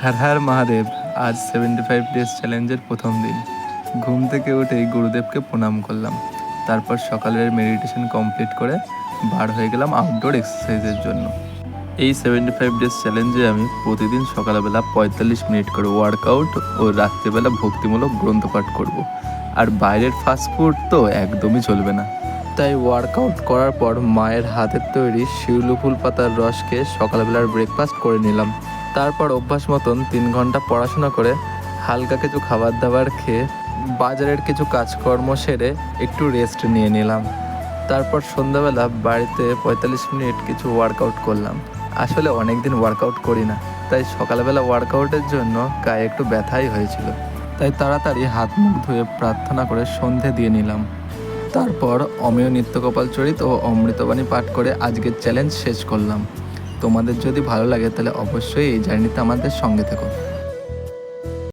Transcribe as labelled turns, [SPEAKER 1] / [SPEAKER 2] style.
[SPEAKER 1] হর হর মহাদেব। আজ 75 ডেজ চ্যালেঞ্জের প্রথম দিন। ঘুম থেকে উঠেই গুরুদেবকে প্রণাম করলাম। তারপর সকালের মেডিটেশন কমপ্লিট করে বার হয়ে গেলাম আউটডোর এক্সারসাইজের জন্য। এই 75 ডেজ চ্যালেঞ্জে আমি প্রতিদিন সকালবেলা 45 মিনিট করে ওয়ার্কআউট ও রাত্রিবেলা ভক্তিমূলক গ্রন্থপাঠ করব। আর বাইরের ফাস্টফুড তো একদমই চলবে না। তাই ওয়ার্কআউট করার পর মায়ের হাতের তৈরি শিউলি ফুল পাতার রস খেয়ে সকালবেলার ব্রেকফাস্ট করে নিলাম। তারপর অভ্যাস মতন 3 ঘন্টা পড়াশোনা করে হালকা কিছু খাবার দাবার খেয়ে বাজারের কিছু কাজকর্ম সেরে একটু রেস্ট নিয়ে নিলাম। তারপর সন্ধ্যাবেলা বাড়িতে 45 মিনিট কিছু ওয়ার্কআউট করলাম। আসলে অনেক দিন ওয়ার্কআউট করি না, তাই সকালবেলা ওয়ার্কআউটের জন্য গায়ে একটু ব্যথাই হয়েছিল। তাই তাড়াতাড়ি হাত মুখ ধুয়ে প্রার্থনা করে সন্ধে দিয়ে নিলাম। তারপর অমেয় নিত্যকপাল চরিত ও অমৃতবাণী পাঠ করে আজকের চ্যালেঞ্জ শেষ করলাম। তোমাদের যদি ভালো লাগে তাহলে অবশ্যই এই জার্নিতে আমাদের সঙ্গে থেকো।